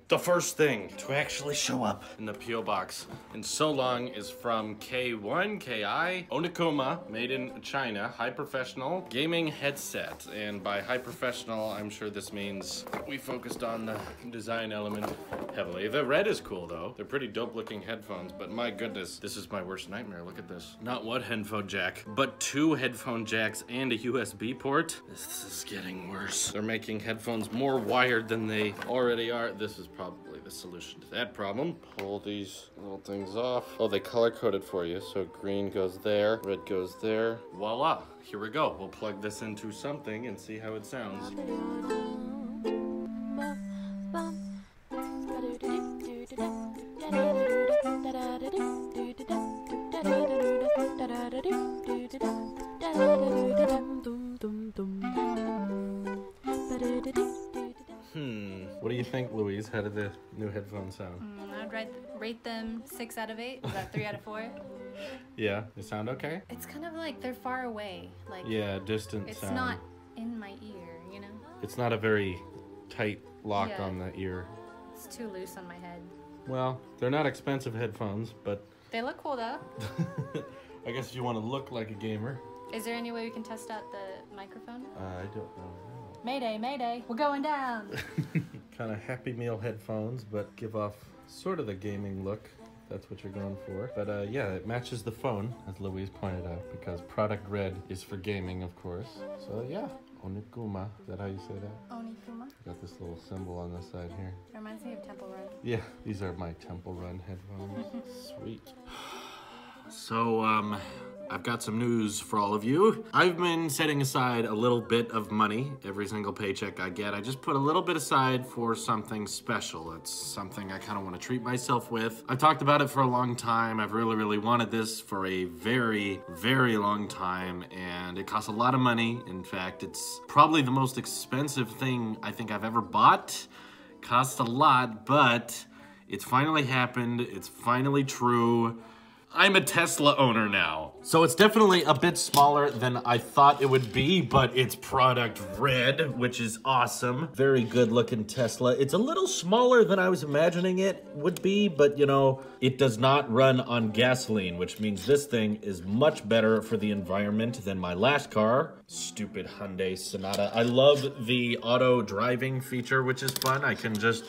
The first thing to actually show up in the P.O. box in so long is from K1KI Onikuma, made in China, high professional gaming headset. And by high professional, I'm sure this means we focused on the design element heavily. The red is cool though. They're pretty dope looking headphones, but my goodness, this is my worst nightmare. Look at this. Not one headphone jack, but 2 headphone jacks and a USB port. This is getting worse. They're making headphones more wired than they already are. This is probably the solution to that problem. Pull these little things off. Oh, they color coded for you. So green goes there, red goes there. Voila, here we go. We'll plug this into something and see how it sounds. What do you think, Louise? How did the new headphones sound? I'd rate them 6 out of 8. Is that 3 out of 4? Yeah, they sound okay? It's kind of like they're far away. Like, yeah, distant it's sound. not in my ear, you know? It's not a very tight lock on the ear. It's too loose on my head. Well, they're not expensive headphones, but... They look cool though. I guess if you want to look like a gamer. Is there any way we can test out the microphone? I don't know. Mayday, mayday, we're going down. Kind of Happy Meal headphones, but give off sort of the gaming look. That's what you're going for. But yeah, it matches the phone, as Louise pointed out, because product red is for gaming, of course. So yeah, Onikuma. Is that how you say that? Onikuma. Got this little symbol on the side here. It reminds me of Temple Run. Yeah, these are my Temple Run headphones. Sweet. So, I've got some news for all of you. I've been setting aside a little bit of money every single paycheck I get. I just put a little bit aside for something special. It's something I kind of want to treat myself with. I've talked about it for a long time. I've really wanted this for a very long time, and it costs a lot of money. In fact, it's probably the most expensive thing I think I've ever bought. Costs a lot, but it's finally happened. It's finally true. I'm a Tesla owner now. So it's definitely a bit smaller than I thought it would be, but it's product red, which is awesome. Very good looking Tesla. It's a little smaller than I was imagining it would be, but you know, it does not run on gasoline, which means this thing is much better for the environment than my last car. Stupid Hyundai Sonata. I love the auto driving feature, which is fun. I can just...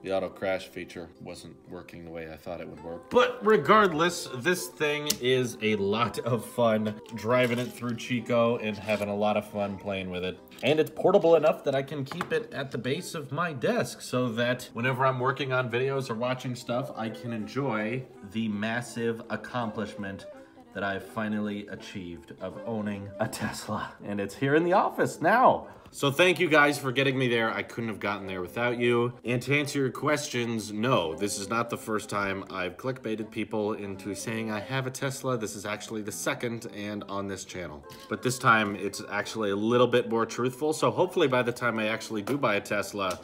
The auto crash feature wasn't working the way I thought it would work. But regardless, this thing is a lot of fun driving it through Chico and having a lot of fun playing with it. And it's portable enough that I can keep it at the base of my desk so that whenever I'm working on videos or watching stuff, I can enjoy the massive accomplishment that I've finally achieved of owning a Tesla. And it's here in the office now. So thank you guys for getting me there. I couldn't have gotten there without you. And to answer your questions, no, this is not the first time I've clickbaited people into saying I have a Tesla. This is actually the second and on this channel. But this time it's actually a little bit more truthful. So hopefully by the time I actually do buy a Tesla,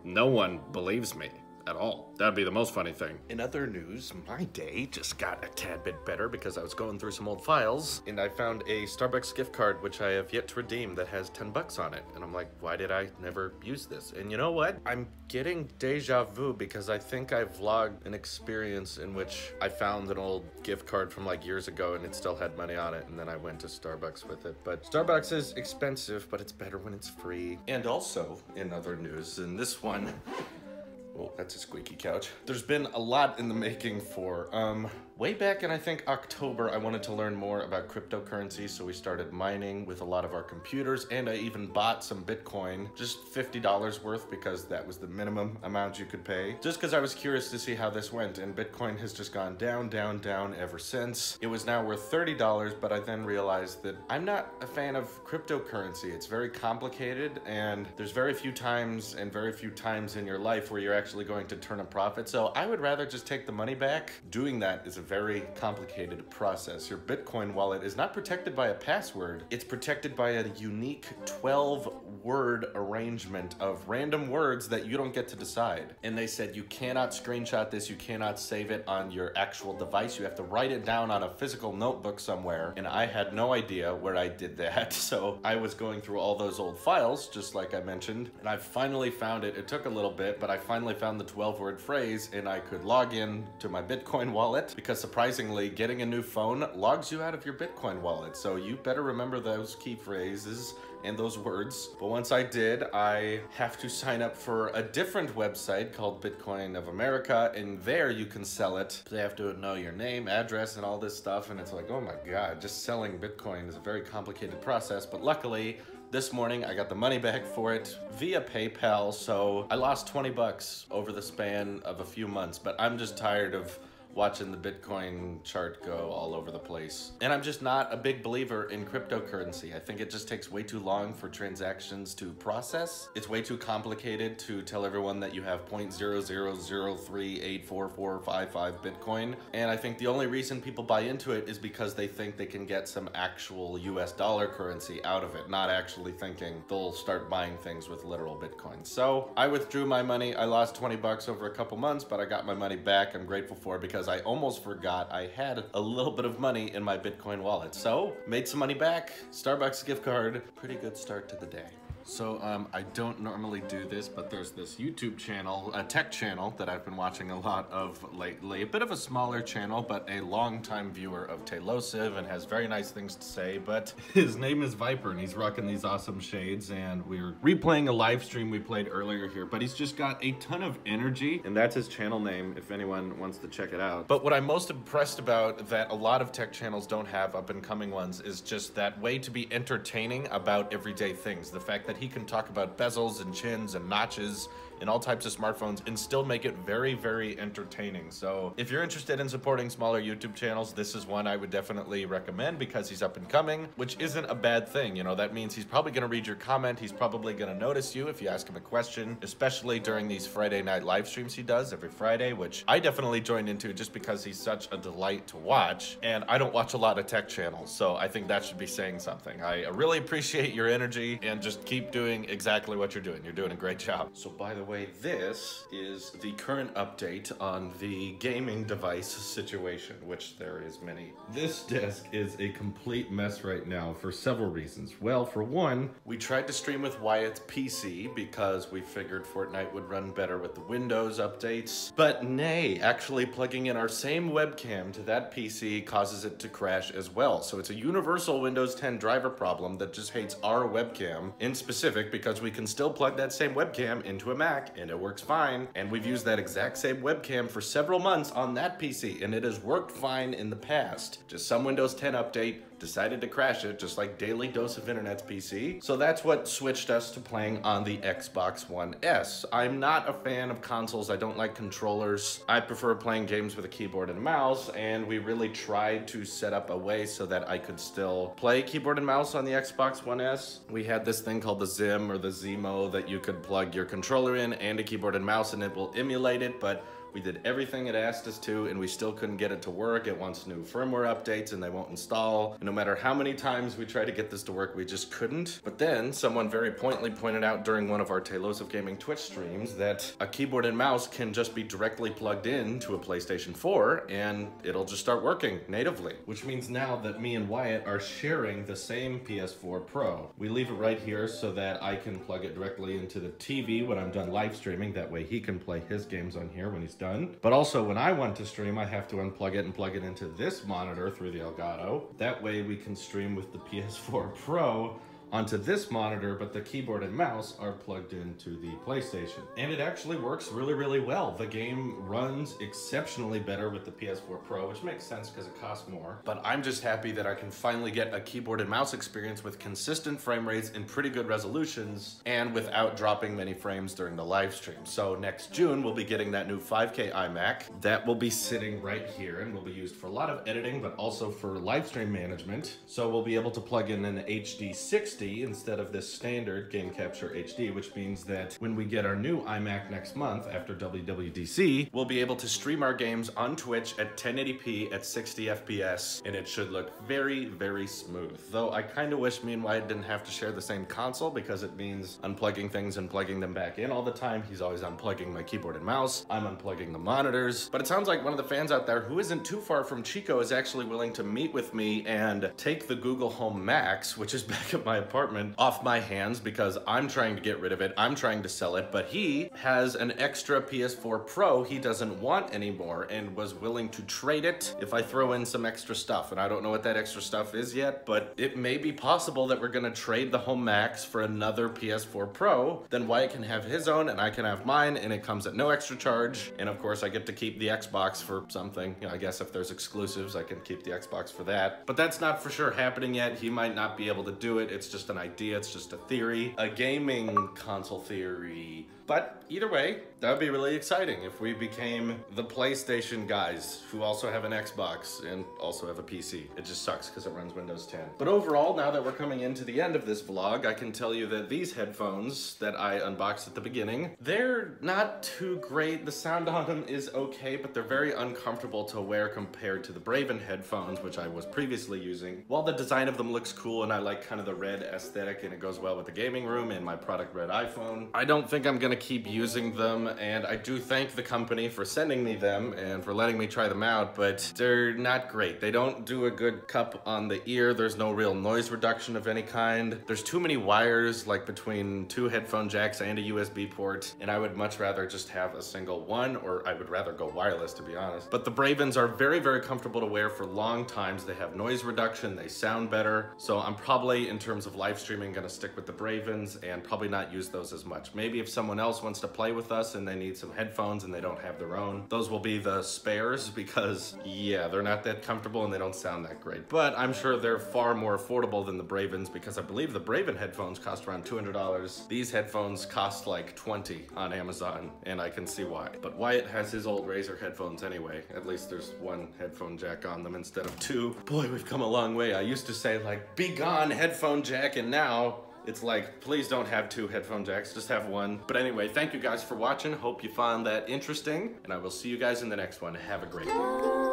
no one believes me at all. That'd be the most funny thing. In other news, my day just got a tad bit better because I was going through some old files and I found a Starbucks gift card which I have yet to redeem that has 10 bucks on it. And I'm like, why did I never use this? And you know what? I'm getting deja vu because I think I vlogged an experience in which I found an old gift card from like years ago and it still had money on it, and then I went to Starbucks with it. But Starbucks is expensive, but it's better when it's free. And also, in other news, in this one, oh, that's a squeaky couch. There's been a lot in the making for, way back in I think October, I wanted to learn more about cryptocurrency, so we started mining with a lot of our computers, and I even bought some Bitcoin, just $50 worth because that was the minimum amount you could pay, just because I was curious to see how this went, and Bitcoin has just gone down ever since. It was now worth $30, but I then realized that I'm not a fan of cryptocurrency. It's very complicated, and there's very few times in your life where you're actually going to turn a profit, so I would rather just take the money back. Doing that is a very complicated process. Your Bitcoin wallet is not protected by a password. It's protected by a unique 12-word arrangement of random words that you don't get to decide. And they said you cannot screenshot this, you cannot save it on your actual device. You have to write it down on a physical notebook somewhere. And I had no idea where I did that. So I was going through all those old files, just like I mentioned, and I finally found it. It took a little bit, but I finally found the 12-word phrase, and I could log in to my Bitcoin wallet, because surprisingly, getting a new phone logs you out of your Bitcoin wallet. So you better remember those key phrases and those words. But once I did, I have to sign up for a different website called Bitcoin of America, and there you can sell it. They have to know your name, address, and all this stuff, and it's like, oh my God, just selling Bitcoin is a very complicated process. But luckily, this morning I got the money back for it via PayPal, so I lost 20 bucks over the span of a few months, but I'm just tired of watching the Bitcoin chart go all over the place. And I'm just not a big believer in cryptocurrency. I think it just takes way too long for transactions to process. It's way too complicated to tell everyone that you have 0.000384455 Bitcoin. And I think the only reason people buy into it is because they think they can get some actual US dollar currency out of it, not actually thinking they'll start buying things with literal Bitcoin. So I withdrew my money. I lost 20 bucks over a couple months, but I got my money back. I'm grateful for it because I almost forgot I had a little bit of money in my Bitcoin wallet. So made some money back, Starbucks gift card, pretty good start to the day. So I don't normally do this, but there's this YouTube channel, a tech channel that I've been watching a lot of lately. A bit of a smaller channel, but a longtime viewer of Tailosive and has very nice things to say. But his name is Viper, and he's rocking these awesome shades. And we're replaying a live stream we played earlier here, but he's just got a ton of energy, and that's his channel name if anyone wants to check it out. But what I'm most impressed about that a lot of tech channels don't have, up and coming ones, is just that way to be entertaining about everyday things. The fact that he can talk about bezels and chins and notches and all types of smartphones and still make it very, very entertaining. So if you're interested in supporting smaller YouTube channels, this is one I would definitely recommend because he's up and coming, which isn't a bad thing. You know, that means he's probably gonna read your comment. He's probably gonna notice you if you ask him a question, especially during these Friday night live streams he does every Friday, which I definitely joined into just because he's such a delight to watch. And I don't watch a lot of tech channels, so I think that should be saying something. I really appreciate your energy and just keep doing exactly what you're doing. You're doing a great job. So by the way, this is the current update on the gaming device situation, which there is many. This desk is a complete mess right now for several reasons. Well, for one, we tried to stream with Wyatt's PC because we figured Fortnite would run better with the Windows updates, but nay, actually plugging in our same webcam to that PC causes it to crash as well. So it's a universal Windows 10 driver problem that just hates our webcam in specific, because we can still plug that same webcam into a Mac and it works fine. And we've used that exact same webcam for several months on that PC and it has worked fine in the past. Just some Windows 10 update decided to crash it, just like Daily Dose of Internet's PC. So that's what switched us to playing on the Xbox One S. I'm not a fan of consoles. I don't like controllers. I prefer playing games with a keyboard and mouse, and we really tried to set up a way so that I could still play keyboard and mouse on the Xbox One S. We had this thing called the Zim or the Zemo that you could plug your controller in and a keyboard and mouse and it will emulate it, but we did everything it asked us to and we still couldn't get it to work. It wants new firmware updates and they won't install. And no matter how many times we tried to get this to work, we just couldn't. But then someone very pointedly pointed out during one of our Tailosive Gaming Twitch streams that a keyboard and mouse can just be directly plugged in to a PlayStation 4 and it'll just start working natively. Which means now that me and Wyatt are sharing the same PS4 Pro. We leave it right here so that I can plug it directly into the TV when I'm done live streaming. That way he can play his games on here when he's done. But also when I want to stream, I have to unplug it and plug it into this monitor through the Elgato. That way we can stream with the PS4 Pro onto this monitor, but the keyboard and mouse are plugged into the PlayStation. And it actually works really, really well. The game runs exceptionally better with the PS4 Pro, which makes sense because it costs more. But I'm just happy that I can finally get a keyboard and mouse experience with consistent frame rates and pretty good resolutions, and without dropping many frames during the live stream. So next June, we'll be getting that new 5K iMac. That will be sitting right here and will be used for a lot of editing, but also for live stream management. So we'll be able to plug in an HD 60 60 instead of this standard Game Capture HD, which means that when we get our new iMac next month after WWDC, we'll be able to stream our games on Twitch at 1080p at 60 FPS, and it should look very, very smooth. Though I kind of wish me and Wyatt didn't have to share the same console because it means unplugging things and plugging them back in all the time. He's always unplugging my keyboard and mouse. I'm unplugging the monitors. But it sounds like one of the fans out there who isn't too far from Chico is actually willing to meet with me and take the Google Home Max, which is back at my apartment, off my hands because I'm trying to get rid of it. I'm trying to sell it, but he has an extra PS4 Pro he doesn't want anymore and was willing to trade it if I throw in some extra stuff. And I don't know what that extra stuff is yet, but it may be possible that we're gonna trade the Home Max for another PS4 Pro. Then Wyatt can have his own and I can have mine, and it comes at no extra charge. And of course I get to keep the Xbox for something. You know, I guess if there's exclusives, I can keep the Xbox for that. But that's not for sure happening yet. He might not be able to do it. It's just an idea, it's just a theory, a gaming console theory. But either way, that would be really exciting if we became the PlayStation guys who also have an Xbox and also have a PC. It just sucks because it runs Windows 10. But overall, now that we're coming into the end of this vlog, I can tell you that these headphones that I unboxed at the beginning, they're not too great. The sound on them is okay, but they're very uncomfortable to wear compared to the Braven headphones, which I was previously using. While the design of them looks cool and I like kind of the red aesthetic and it goes well with the gaming room and my product red iPhone, I don't think I'm gonna keep using them, and I do thank the company for sending me them and for letting me try them out, but they're not great. They don't do a good cup on the ear. There's no real noise reduction of any kind. There's too many wires, like between 2 headphone jacks and a USB port, and I would much rather just have a single one, or I would rather go wireless, to be honest. But the Bravens are very, very comfortable to wear for long times. They have noise reduction, they sound better, so I'm probably, in terms of live streaming, gonna stick with the Bravens and probably not use those as much. Maybe if someone else wants to play with us and they need some headphones and they don't have their own, those will be the spares because, yeah, they're not that comfortable and they don't sound that great. But I'm sure they're far more affordable than the Bravens because I believe the Braven headphones cost around $200. These headphones cost like $20 on Amazon, and I can see why. But Wyatt has his old Razer headphones anyway. At least there's 1 headphone jack on them instead of 2. Boy, we've come a long way. I used to say like, be gone headphone jack, and now it's like, please don't have 2 headphone jacks, just have 1. But anyway, thank you guys for watching. Hope you found that interesting, and I will see you guys in the next one. Have a great one.